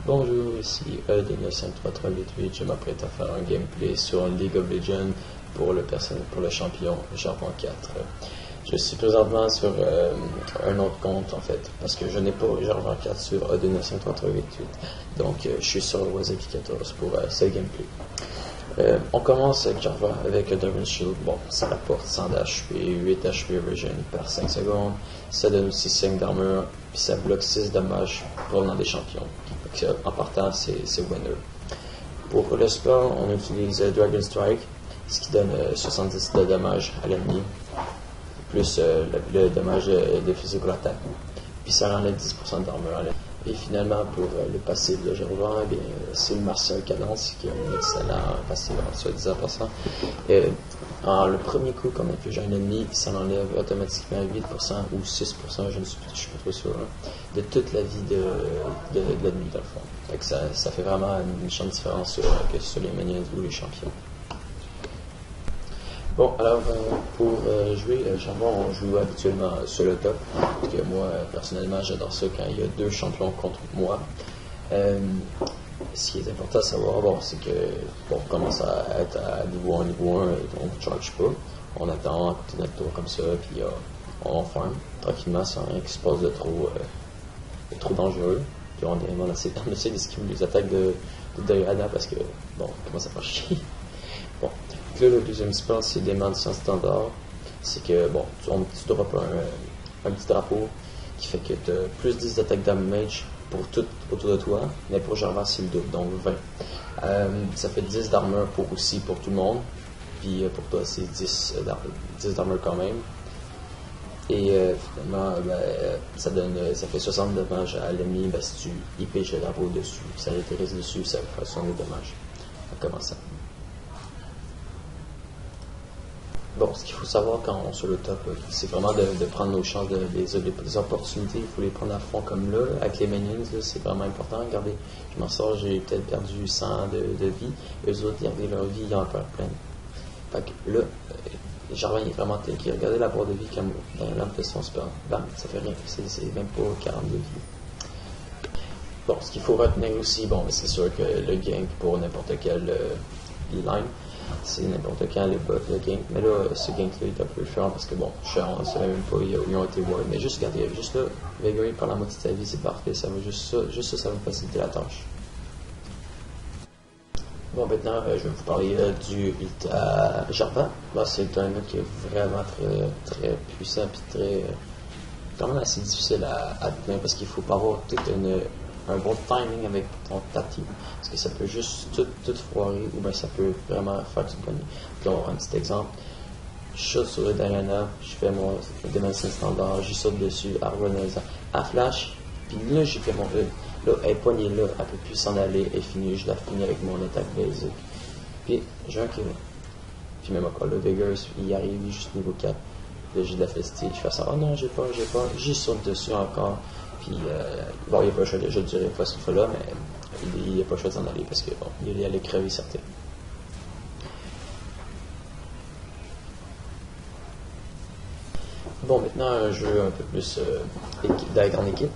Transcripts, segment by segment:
Bonjour, ici E de 95338. Je m'apprête à faire un gameplay sur League of Legends pour le champion Jarvan 4. Je suis présentement sur un autre compte en fait, parce que je n'ai pas Jarvan 4 sur E de 95338. Donc je suis sur le Wasabi 14 pour ce gameplay. On commence avec Jarvan avec le Dragon Shield. Bon, ça rapporte 100 d'HP, 8 HP Evasion par 5 secondes. Ça donne aussi 5 d'armure, puis ça bloque 6 dommages provenant des champions. Donc, en partant, c'est winner. Pour le spell, on utilise Dragon Strike, ce qui donne 70 de dommages à l'ennemi, plus le dommage de physical attack. Puis ça enlève 10% d'armure à l'ennemi. Et finalement, pour le passif de Jarvan, c'est le Martial Cadence qui a un excellent passif en 70%. Le premier coup qu'on inflige à un ennemi, ça enlève automatiquement 8% ou 6%, je ne suis pas trop sûr, de toute la vie de l'ennemi dans le fond. Fait que ça fait vraiment une méchante différence que sur les minions ou les champions. Bon, alors pour jouer Jarvan, on joue habituellement sur le top, parce que moi, personnellement, j'adore ça quand il y a deux champions contre moi. Ce qui est important à savoir, c'est que on commence à être à niveau 1, et on ne charge pas. On attend à côté de notre tour comme ça, puis on farm tranquillement sans rien qui se passe de trop dangereux. Puis on essaie d'esquiver les attaques de Diana parce que, on commence à faire chier. Bon, là, le deuxième spell, c'est des malditions standards. C'est que, tu drops un petit drapeau qui fait que tu as plus 10 d'attaque damage pour tout autour de toi, mais pour Jarvan, c'est le double, donc 20. Ça fait 10 d'armure pour tout le monde, puis pour toi, c'est 10 d'armure quand même. Et finalement, ça fait 60 de dommages à l'ennemi si tu y pêches le drapeau dessus. Ça l'atterrisse dessus, ça fait 60 de dommages. On commence. Bon, ce qu'il faut savoir quand on est sur le top, c'est vraiment de prendre nos chances, des opportunités. Il faut les prendre à fond comme là, avec les minions, c'est vraiment important. Regardez, je m'en sors, j'ai peut-être perdu 100 de vie. Eux autres, regardez leur vie, ils en perdent plein. Fait que là, Jarvan est vraiment tanky. Regardez la barre de vie comme dans la lampe de son spell. Bam, ça fait rien. C'est même pas 42 vie. Bon, ce qu'il faut retenir aussi, c'est sûr que le gank pour n'importe quel line, c'est n'importe quand le gank. Mais là, ce gank-là est un peu chiant parce que on ne savait même pas, ils ont été ward. Mais juste regardez, juste là, Vegary par la moitié de sa vie, c'est parfait. Ça va juste ça, ça va faciliter la tâche. Bon, maintenant, je vais vous parler du build à Jarvan. C'est un mec qui est vraiment très, très puissant et quand même assez difficile à tenir parce qu'il faut pas avoir un bon timing avec ta team. Parce que ça peut juste tout foirer ou bien ça peut vraiment faire du bonnet. Puis on va un petit exemple. Je saute sur le Diana, je fais mon démocratie standard, j'y saute dessus, à flash, puis là j'ai fait mon ult. Là, elle est poignée là, elle peut plus s'en aller, elle est finie, je la finis avec mon attaque basic. Puis j'ai un kill. Puis même encore, le Vigor, il arrive juste niveau 4. Là j'ai de la festie, je fais ça, oh non, j'ai pas, j'y saute dessus encore. Puis il n'y a pas le choix de je dirais pas cette fois-là, mais il n'y a pas le choix de s'en aller parce que il allait crever certain. Bon, maintenant un jeu un peu plus d'aide en équipe.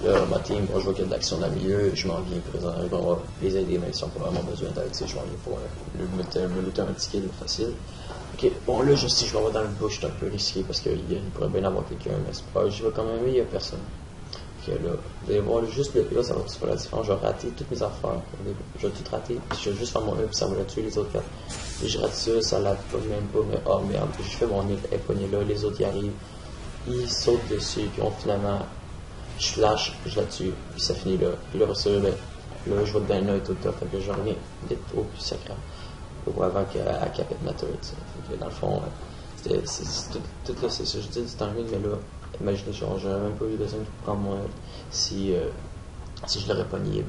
Là, ma team, je vois qu'il y a de l'action dans le milieu, je m'en viens présent, je vais les aider, mais ils n'ont pas vraiment besoin d'aide, je m'en viens pour me lutter un petit kill facile. Ok, bon là je sais, je vais avoir dans le bush, c'est un peu risqué parce qu'il pourrait bien avoir quelqu'un, mais c'est pas, j'y vais quand même, il n'y a personne. Ok, là, vous allez voir juste le là, ça va tout faire la différence, je vais rater toutes mes affaires, je vais tout rater, puis je vais juste faire mon œuf, puis ça va la tuer les autres cartes. Et je rate ça lave pas, même pas, mais oh merde, je fais mon œuf, elle est poignée là, les autres y arrivent, ils sautent dessus, puis finalement, je flash, je la tue, puis ça finit là. Puis là, là je vois que Diana est au top, fait que je reviens vite au plus sacré. Avant qu'elle capite ma turret. Dans le fond, tout là, c'est ça. Je dis du timing, mais là, imaginez, j'aurais même pas eu besoin de prendre mon aide si je l'aurais pogné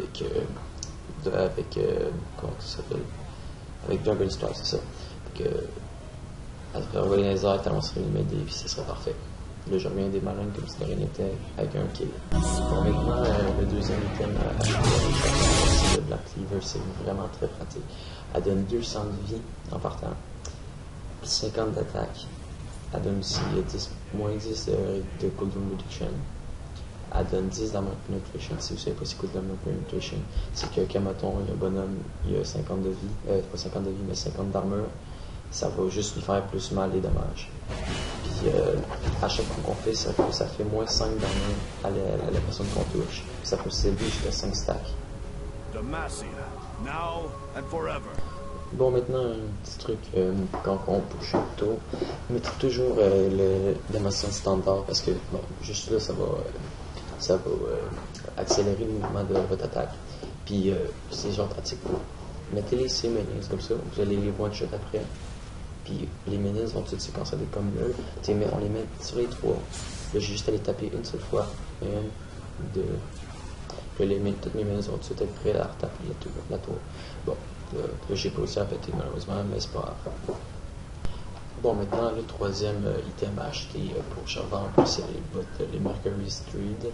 comment ça s'appelle? Avec Dragon Strike, c'est ça. Fait que, elle serait envoyée dans les airs, tellement serait m'aider, puis ça serait parfait. Là, je reviens des malins comme si de rien n'était avec un kill. Bon, maintenant, le deuxième item, c'est le Black Cleaver, c'est vraiment très pratique. Elle donne 200 de vie en partant, 50 d'attaque. Elle donne aussi moins 10 de cooldown reduction. elle donne 10 d'armor penetration. Si vous savez pas c'est quoi de l'armor penetration, c'est que quand mettons, il y a un bonhomme, il a 50 de vie, pas 50 de vie, mais 50 d'armure, ça va juste lui faire plus mal les dommages. Puis à chaque fois qu'on fait, ça fait moins 5 d'armure à la personne qu'on touche. Ça peut s'élever jusqu'à 5 stacks. Bon, maintenant, un petit truc, quand on push tôt, mettez toujours le Damason standard parce que, bon, juste là, ça va accélérer le mouvement de votre attaque. Puis, c'est genre pratique. Mettez-les ces minions comme ça, vous allez les one-shot après. Puis, les minions vont tout séquencer des comme là. On les met sur les 3. Là, j'ai juste à les taper une seule fois. 1, 2. Puis, toutes mes minions vont tout être prêts à retaper la tour. Bon. Là, j'ai pas réussi à péter malheureusement, mais c'est pas grave. Bon, maintenant, le troisième item à acheter pour Charvant, c'est les bottes, les Mercury Street.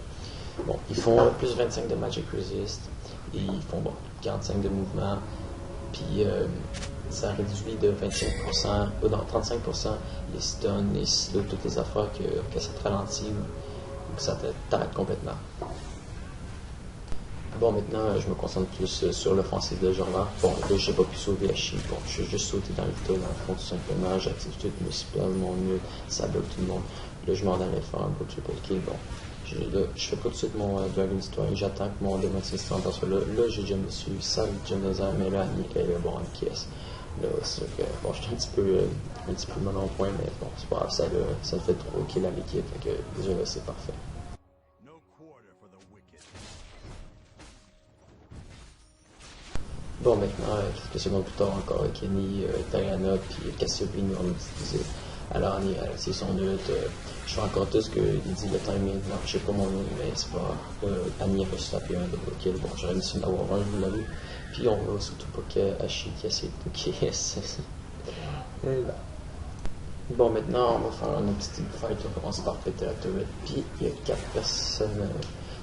Bon, ils font plus 25 de Magic Resist, et ils font bon, 45 de mouvement, puis ça réduit de 25%, ou non, 35% les stuns, les slows, toutes les affaires que ça te ralentit ou que ça t'arrête complètement. Bon, maintenant, je me concentre plus sur l'offensive de Jordan. Bon, là, j'ai pas pu sauver Ashi. Bon, je vais juste sauter dans le tas, dans le fond, tout simplement. J'active toutes mes spells, mon ult, ça bloque tout le monde. Là, je m'en allais faire un beau triple kill. Bon, je fais pas tout de suite mon Dragon Histoire. J'attends que mon Demon System parce que là, j'ai jump dessus. Ça, le jump des airs, mais là, elle est bon en caisse. Là, c'est sûr que, bon, j'étais un petit peu mal en point, mais bon, c'est pas grave, ça fait trop kill à l'équipe. Fait que, déjà, là, c'est parfait. Bon, maintenant, quelques secondes plus tard encore, Kenny, Diana, puis Cassiopeia nous ont utilisé. Alors, c'est son ult. Je fais encore tout ce qu'il dit, le timing. Non, je sais pas mon nom, mais c'est pas. Annie a reçu taper un double kill. Bon, j'aurais dû en avoir un, je vous l'avoue. Puis on va surtout pas qu'Ashi qui essaie de KS. Bon, maintenant, on va faire un petit teamfight. On commence par péter la turret. Puis il y a 4 personnes.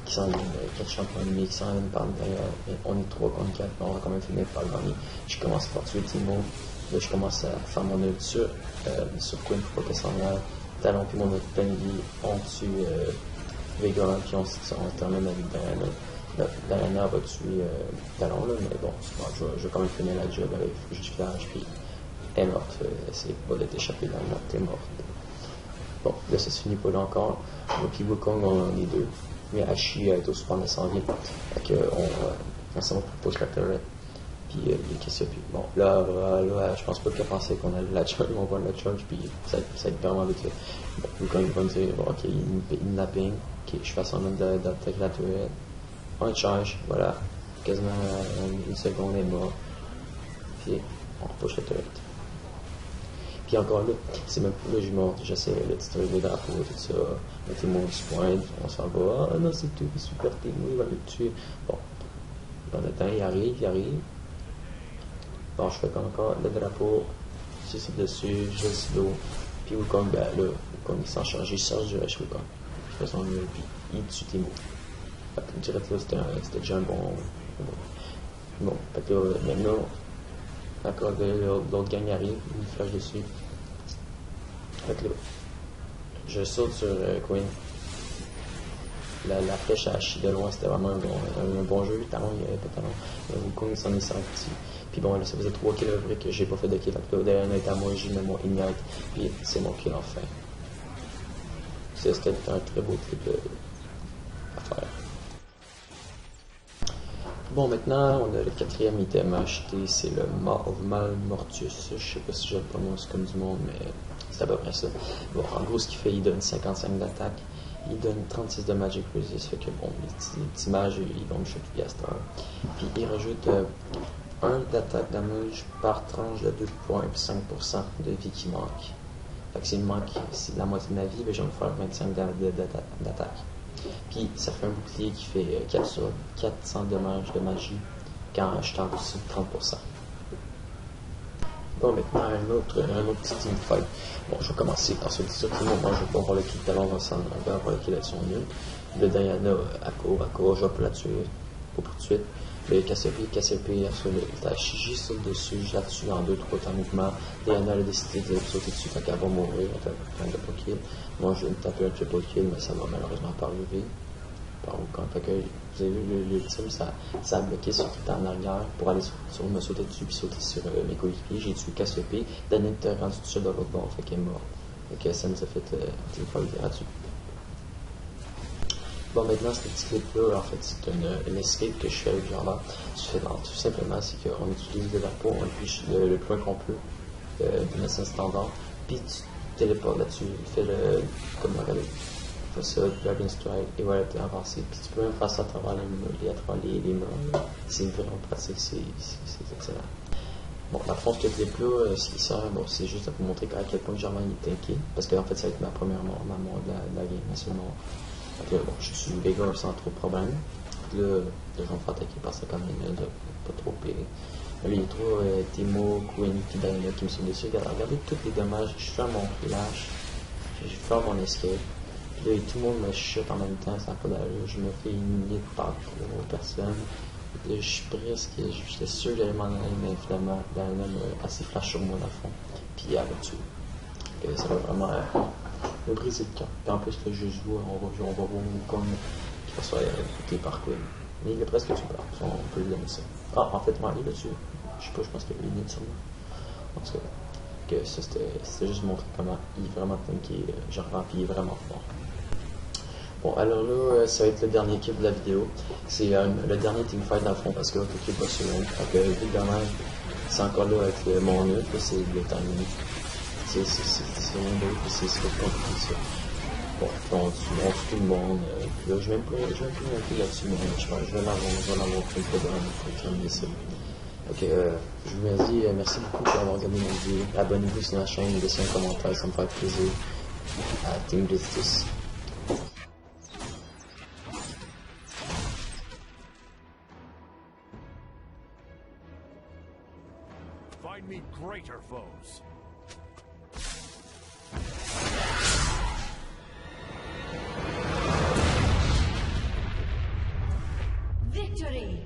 Qui s'en viennent, 4 champions ennemis qui s'en viennent par derrière. On est 3 contre 4, mais on va quand même finir par gagner. Je commence par tuer Timo. Là, je commence à faire mon ult sur Quinn pour pas qu'elle s'en aille. Talon, puis mon autre Penny. On tue Vega, puis on termine avec Diana. Là, Diana va tuer Talon, là, mais bon, je vais quand même finir la job avec juste flash, puis elle est morte. Essayez pas d'être échappée dans le mort, t'es morte. Bon, là, ça se finit pas là encore. Puis Wukong, on est 2. Mais Ashi est au spawn de 100 000. Fait qu'on s'en va pour push la turret. Puis il y a Cassiopeia. Bon, là, je pense pas qu'elle pensait qu'on allait la charge, on va la charge, puis ça va être vraiment vite. Bon, quand il va me dire, bon, ok, il me ping, ok, je fais semblant d'attaquer la turret. On charge, voilà, quasiment une seconde et mort. Puis on push la turret. Puis encore là, c'est même là, je monte, j'essaie le petit truc de drapeau, tout ça, mettez-moi du point, on s'en va, ah non, c'est tout, super, t'es il va le tuer. Bon, dans le temps, il arrive. Bon, je fais comme encore le drapeau, je suis dessus, je slow, puis Wukong, ben là, Wukong il s'en charge, il charge du rush Wukong. Je fais son mieux, puis il tue Timo. Fait que direct là, c'était déjà un bon. Bon, fait que là, maintenant, encore l'autre gang arrive, il flash dessus. Fait que là, je saute sur Queen. La flèche à Ashi de loin, c'était vraiment un bon jeu. Talon, il n'y avait pas talon. Wukong s'en est sorti. Puis bon, là, ça faisait 3 kills vrai que j'ai pas fait de kill. Fait que là, derrière est à moi, j'ai mis mon ignite. Puis c'est mon kill enfin. C'était un très beau triple à faire. Bon, maintenant, on a le 4e item à acheter, c'est le Maw of Malmortius. Je sais pas si je le prononce comme du monde, mais c'est à peu près ça. Bon, en gros, ce qu'il fait, il donne 55 d'attaque, il donne 36 de Magic Resist, fait que bon, les petits mages, ils vont me shot Gaster. Puis il rajoute 1 d'attaque damage par tranche de 2 points et 5% de vie qui manque. Fait que s'il me manque la moitié de ma vie, ben, je vais me faire 25 d'attaque. Puis ça fait un bouclier qui fait 400 dommages de magie quand je tente aussi 30%. Bon, maintenant un autre petit teamfight. Bon, je vais commencer par ce petit truc. Moi, je vais pas voir le kill talon ensemble. On va voir le kill avec son nul. Le Diana à court, je vais pas la tuer. Pas pour tout de suite. Le Cassiopeia sur le Tachi saute dessus, je la tue en 2-3 temps mouvement. Diana a décidé de sauter dessus, fait qu'elle va mourir, elle fait un double kill. Moi je vais me taper un triple kill, mais ça va malheureusement pas arriver. par où quand fait que vous avez vu l'ultime, ça a bloqué sur tout en arrière pour aller sur me sauter dessus puis sauter sur mes coéquipiers. J'ai tué Cassiope, Danette était rendu tout seul de l'autre bord, fait qu'elle est morte. Fait que ça nous a fait une fois gratuit. Bon, maintenant, ce petit clip-là, en fait, c'est une escape que je fais avec Java. Tout simplement, c'est qu'on utilise de la peau, on pige le plus qu'on peut d'une mission standard, puis tu téléportes là-dessus, fais le, comme regardez, fais ça, Dragon Strike, et voilà, t'es avancé. Puis tu peux même faire ça à travers les murs. C'est vraiment pratique, c'est excellent. Bon, dans le fond, ce clip-là, ce qui sert, bon, c'est juste pour montrer à quel point Java est tanké, parce que en fait, ça va être ma première mort, de la game, ma seule mort. Donc là, bon, je suis Vega sans trop de problème. Puis là, je vais me faire attaquer par ça quand même, pas trop pire. Là, il y a trois Timo, Koueni et Diana qui me sont dessus. Regardez tous les dommages. Je fais mon flash, je fais mon escape. Puis là, tout le monde me chute en même temps, ça n'a pas d'allure. Je me fais inhiber par 3 personnes. Là, je suis presque, j'étais sûr que j'allais m'en aller, mais finalement, Diana m'a assez flash sur moi, dans le fond. Puis elle m'a tué. Ça va vraiment me briser le cœur. Puis en plus, là, je joue, on va voir Wukong qui va se faire écouter par Queen. Mais il est presque tué par ça, on peut lui donner ça. Ah, en fait, moi, il est dessus. Je sais pas, je pense qu'il y a une sur moi. En tout cas, que ça, c'était juste montrer comment il est vraiment tanké, genre, puis il est vraiment fort. Bon, alors là, ça va être le dernier clip de la vidéo. C'est le dernier teamfight dans le fond, parce que là, tout le clip va sur long. Donc, évidemment, c'est encore là avec mon œuf, c'est le timing. C'est rien d'autre, c'est compliqué ça. Bon, on tue tout le monde. Puis là, je vais même plus monter là-dessus, mais je vais l'avoir fait pour terminer ça. Ok, je vous dis merci beaucoup pour avoir regardé mon vidéo. Abonnez-vous sur la chaîne, laissez un commentaire, ça me fait plaisir. Team Justice. Find me greater foes. Victory!